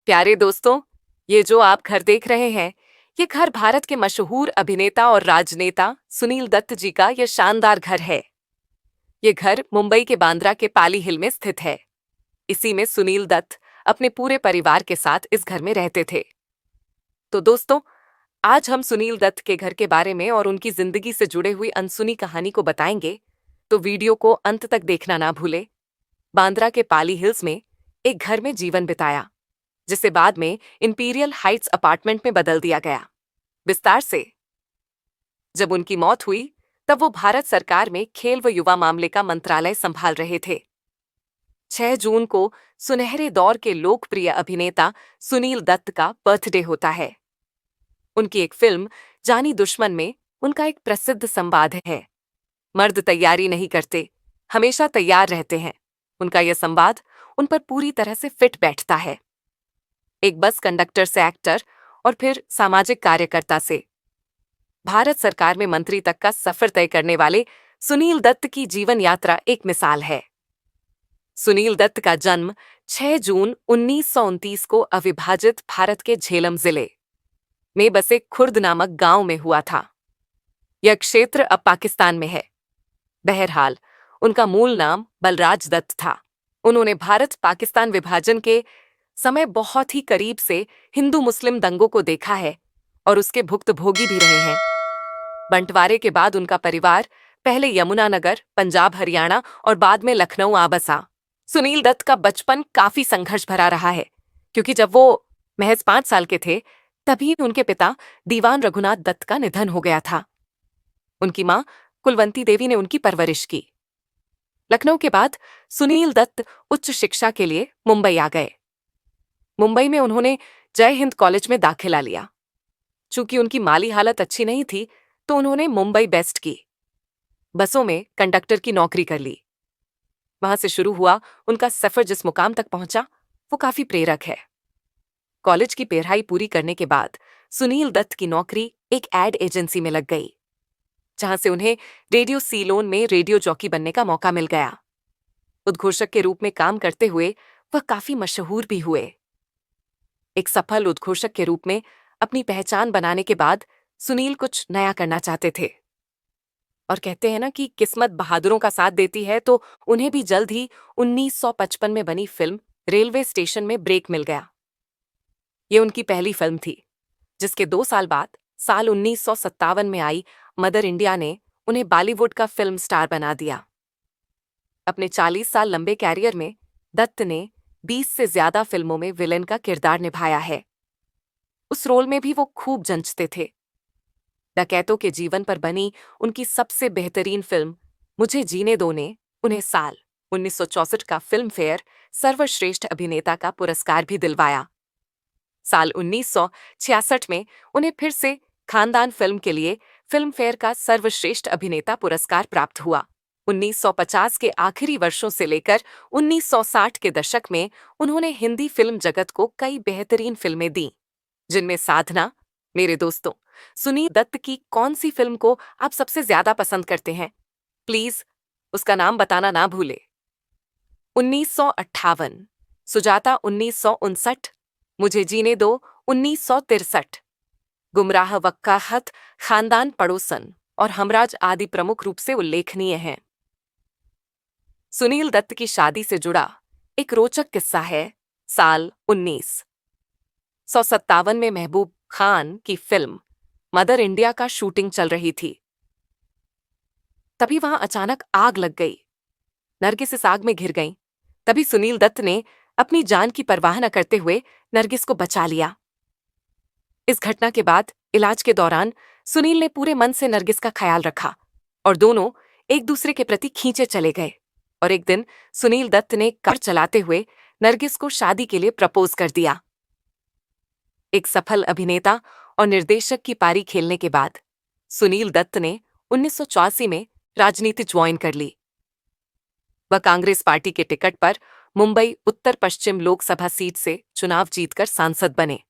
प्यारे दोस्तों, ये जो आप घर देख रहे हैं, ये घर भारत के मशहूर अभिनेता और राजनेता सुनील दत्त जी का ये शानदार घर है। ये घर मुंबई के बांद्रा के पाली हिल में स्थित है। इसी में सुनील दत्त अपने पूरे परिवार के साथ इस घर में रहते थे। तो दोस्तों, आज हम सुनील दत्त के घर के बारे में और उनकी जिंदगी से जुड़े हुई अनसुनी कहानी को बताएंगे, तो वीडियो को अंत तक देखना ना भूलें। बांद्रा के पाली हिल्स में एक घर में जीवन बिताया, जिसे बाद में इंपीरियल हाइट्स अपार्टमेंट में बदल दिया गया। विस्तार से, जब उनकी मौत हुई तब वो भारत सरकार में खेल व युवा मामले का मंत्रालय संभाल रहे थे। 6 जून को सुनहरे दौर के लोकप्रिय अभिनेता सुनील दत्त का बर्थडे होता है। उनकी एक फिल्म जानी दुश्मन में उनका एक प्रसिद्ध संवाद है, मर्द तैयारी नहीं करते, हमेशा तैयार रहते हैं। उनका यह संवाद उन पर पूरी तरह से फिट बैठता है। एक बस कंडक्टर से एक्टर और फिर सामाजिक कार्यकर्ता से भारत सरकार में मंत्री तक का सफर तय करने वाले सुनील दत्त की जीवन यात्रा एक मिसाल है। सुनील दत्त का जन्म 6 जून 1929 को अविभाजित भारत के झेलम जिले में बसे खुर्द नामक गांव में हुआ था। यह क्षेत्र अब पाकिस्तान में है। बहरहाल, उनका मूल नाम बलराज दत्त था। उन्होंने भारत पाकिस्तान विभाजन के समय बहुत ही करीब से हिंदू मुस्लिम दंगों को देखा है और उसके भुक्तभोगी भी रहे हैं। बंटवारे के बाद उनका परिवार पहले यमुनानगर, पंजाब, हरियाणा और बाद में लखनऊ आ बसा। सुनील दत्त का बचपन काफी संघर्ष भरा रहा है, क्योंकि जब वो महज 5 साल के थे तभी उनके पिता दीवान रघुनाथ दत्त का निधन हो गया था। उनकी मां कुलवंती देवी ने उनकी परवरिश की। लखनऊ के बाद सुनील दत्त उच्च शिक्षा के लिए मुंबई आ गए। मुंबई में उन्होंने जय हिंद कॉलेज में दाखिला लिया। चूंकि उनकी माली हालत अच्छी नहीं थी, तो उन्होंने मुंबई बेस्ट की बसों में कंडक्टर की नौकरी कर ली। वहां से शुरू हुआ उनका सफर। जिस मुकाम तक पहुंचा वो काफी प्रेरक है। कॉलेज की पढ़ाई पूरी करने के बाद सुनील दत्त की नौकरी एक एड एजेंसी में लग गई, जहां से उन्हें रेडियो सीलोन में रेडियो जॉकी बनने का मौका मिल गया। उद्घोषक के रूप में काम करते हुए वह काफी मशहूर भी हुए। एक सफल उद्घोषक के रूप में अपनी पहचान बनाने के बाद सुनील कुछ नया करना चाहते थे। और कहते हैं ना कि किस्मत बहादुरों का साथ देती है, तो उन्हें भी जल्द ही 1955 में बनी फिल्म रेलवे स्टेशन में ब्रेक मिल गया। ये उनकी पहली फिल्म थी, जिसके 2 साल बाद साल 1957 में आई मदर इंडिया ने उन्हें बॉलीवुड का फिल्म स्टार बना दिया। अपने 40 साल लंबे कैरियर में दत्त ने 20 से ज्यादा फिल्मों में विलेन का किरदार निभाया है। उस रोल में भी वो खूब जंचते थे। डकैतों के जीवन पर बनी उनकी सबसे बेहतरीन फिल्म मुझे जीने दो ने उन्हें साल 1964 का फिल्म फेयर सर्वश्रेष्ठ अभिनेता का पुरस्कार भी दिलवाया। साल 1966 में उन्हें फिर से खानदान फिल्म के लिए फिल्म फेयर का सर्वश्रेष्ठ अभिनेता पुरस्कार प्राप्त हुआ। 1950 के आखिरी वर्षों से लेकर 1960 के दशक में उन्होंने हिंदी फिल्म जगत को कई बेहतरीन फिल्में दी, जिनमें साधना। मेरे दोस्तों, सुनील दत्त की कौन सी फिल्म को आप सबसे ज्यादा पसंद करते हैं? प्लीज उसका नाम बताना ना भूले। 1958, सुजाता 1959, मुझे जीने दो 1963, गुमराह वक्काहत, खानदान पड़ोसन और हमराज आदि प्रमुख रूप से उल्लेखनीय हैं। सुनील दत्त की शादी से जुड़ा एक रोचक किस्सा है। साल 1957 में महबूब खान की फिल्म मदर इंडिया का शूटिंग चल रही थी। तभी वहां अचानक आग लग गई। नरगिस इस आग में घिर गईं। तभी सुनील दत्त ने अपनी जान की परवाह न करते हुए नरगिस को बचा लिया। इस घटना के बाद इलाज के दौरान सुनील ने पूरे मन से नरगिस का ख्याल रखा और दोनों एक दूसरे के प्रति खींचे चले गए। और एक दिन सुनील दत्त ने कार चलाते हुए नरगिस को शादी के लिए प्रपोज कर दिया। एक सफल अभिनेता और निर्देशक की पारी खेलने के बाद सुनील दत्त ने 1984 में राजनीति ज्वाइन कर ली। वह कांग्रेस पार्टी के टिकट पर मुंबई उत्तर पश्चिम लोकसभा सीट से चुनाव जीतकर सांसद बने।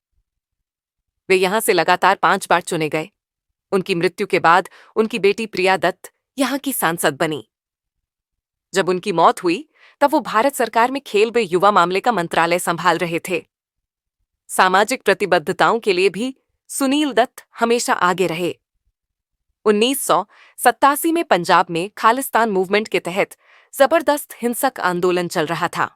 वे यहां से लगातार 5 बार चुने गए। उनकी मृत्यु के बाद उनकी बेटी प्रिया दत्त यहां की सांसद बनी। जब उनकी मौत हुई तब वो भारत सरकार में खेल व युवा मामले का मंत्रालय संभाल रहे थे। सामाजिक प्रतिबद्धताओं के लिए भी सुनील दत्त हमेशा आगे रहे। 1987 में पंजाब में खालिस्तान मूवमेंट के तहत जबरदस्त हिंसक आंदोलन चल रहा था।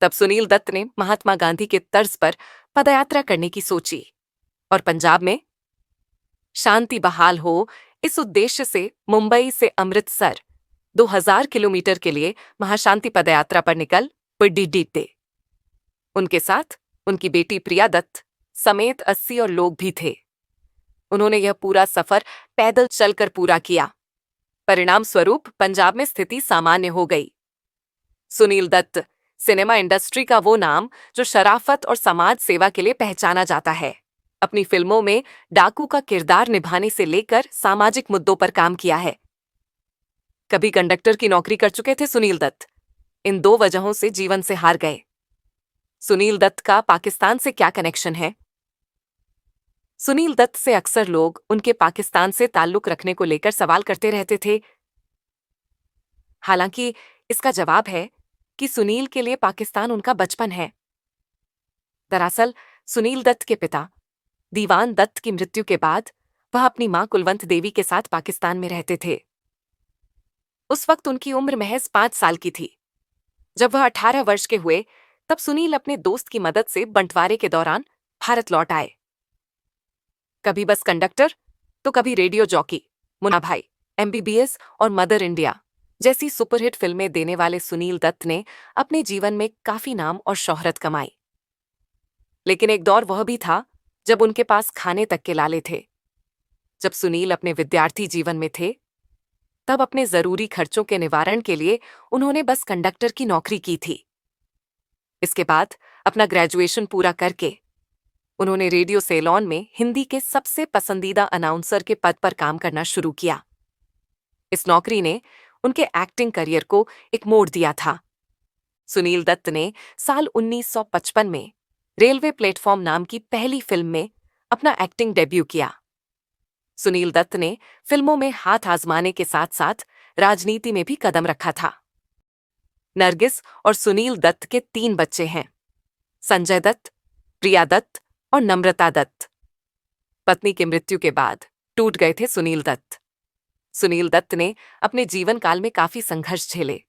तब सुनील दत्त ने महात्मा गांधी के तर्ज पर पदयात्रा करने की सोची और पंजाब में शांति बहाल हो, इस उद्देश्य से मुंबई से अमृतसर 2000 किलोमीटर के लिए महाशांति पदयात्रा पर निकल पड़े। उनके साथ उनकी बेटी प्रिया दत्त समेत 80 और लोग भी थे। उन्होंने यह पूरा सफर पैदल चलकर पूरा किया। परिणाम स्वरूप पंजाब में स्थिति सामान्य हो गई। सुनील दत्त सिनेमा इंडस्ट्री का वो नाम जो शराफत और समाज सेवा के लिए पहचाना जाता है। अपनी फिल्मों में डाकू का किरदार निभाने से लेकर सामाजिक मुद्दों पर काम किया है। कभी कंडक्टर की नौकरी कर चुके थे सुनील दत्त। इन 2 वजहों से जीवन से हार गए। सुनील दत्त का पाकिस्तान से क्या कनेक्शन है? सुनील दत्त से अक्सर लोग उनके पाकिस्तान से ताल्लुक रखने को लेकर सवाल करते रहते थे। हालांकि इसका जवाब है कि सुनील के लिए पाकिस्तान उनका बचपन है। दरअसल सुनील दत्त के पिता दीवान दत्त की मृत्यु के बाद वह अपनी मां कुलवंत देवी के साथ पाकिस्तान में रहते थे। उस वक्त उनकी उम्र महज 5 साल की थी। जब वह 18 वर्ष के हुए तब सुनील अपने दोस्त की मदद से बंटवारे के दौरान भारत लौट आए। कभी बस कंडक्टर तो कभी रेडियो जॉकी। मुन्ना भाई, MBBS और मदर इंडिया जैसी सुपरहिट फिल्में देने वाले सुनील दत्त ने अपने जीवन में काफी नाम और शोहरत कमाई। लेकिन एक दौर वह भी था जब उनके पास खाने तक के लाले थे। जब सुनील अपने विद्यार्थी जीवन में थे तब अपने जरूरी खर्चों के निवारण के लिए उन्होंने बस कंडक्टर की नौकरी की थी। इसके बाद अपना ग्रेजुएशन पूरा करके उन्होंने रेडियो सेलोन में हिंदी के सबसे पसंदीदा अनाउंसर के पद पर काम करना शुरू किया। इस नौकरी ने उनके एक्टिंग करियर को एक मोड़ दिया था। सुनील दत्त ने साल 1955 में रेलवे प्लेटफॉर्म नाम की पहली फिल्म में अपना एक्टिंग डेब्यू किया। सुनील दत्त ने फिल्मों में हाथ आजमाने के साथ साथ राजनीति में भी कदम रखा था। नरगिस और सुनील दत्त के 3 बच्चे हैं, संजय दत्त, प्रिया दत्त और नम्रता दत्त। पत्नी की मृत्यु के बाद टूट गए थे सुनील दत्त। सुनील दत्त ने अपने जीवन काल में काफी संघर्ष झेले।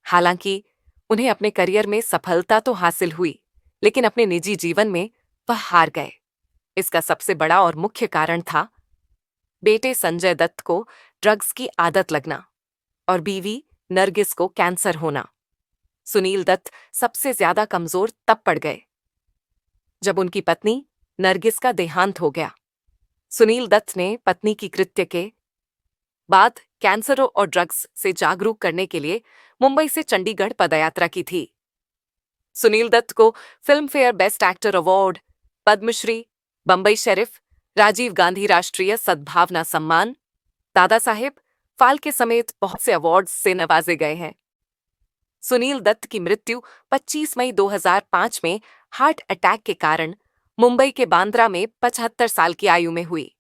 हालांकि उन्हें अपने करियर में सफलता तो हासिल हुई, लेकिन अपने निजी जीवन में वह हार गए। इसका सबसे बड़ा और मुख्य कारण था बेटे संजय दत्त को ड्रग्स की आदत लगना और बीवी नरगिस को कैंसर होना। सुनील दत्त सबसे ज्यादा कमजोर तब पड़ गए जब उनकी पत्नी नरगिस का देहांत हो गया। सुनील दत्त ने पत्नी की कृत्य के बाद कैंसर और ड्रग्स से जागरूक करने के लिए मुंबई से चंडीगढ़ पदयात्रा की थी। सुनील दत्त को Filmfare best actor award, Padmashri, Bambai sheriff, Rajiv Gandhi Rashtriya Sadbhavana सम्मान, दादा साहेब फाल्के समेत बहुत से अवार्ड्स से नवाजे गए हैं। सुनील दत्त की मृत्यु 25 मई 2005 में हार्ट अटैक के कारण मुंबई के बांद्रा में 75 साल की आयु में हुई।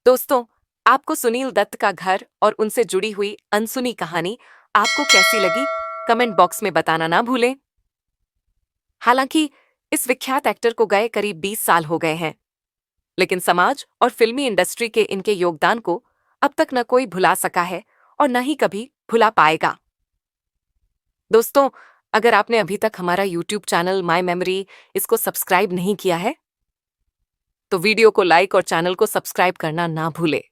दोस्तों, आपको सुनील दत्त का घर और उनसे जुड़ी हुई अनसुनी कहानी आपको कैसी लगी, कमेंट बॉक्स में बताना ना भूलें। हालांकि इस विख्यात एक्टर को गए करीब 20 साल हो गए हैं, लेकिन समाज और फिल्मी इंडस्ट्री के इनके योगदान को अब तक न कोई भुला सका है और न ही कभी भुला पाएगा। दोस्तों, अगर आपने अभी तक हमारा YouTube चैनल माय मेमोरी इसको सब्सक्राइब नहीं किया है तो वीडियो को लाइक और चैनल को सब्सक्राइब करना ना भूले।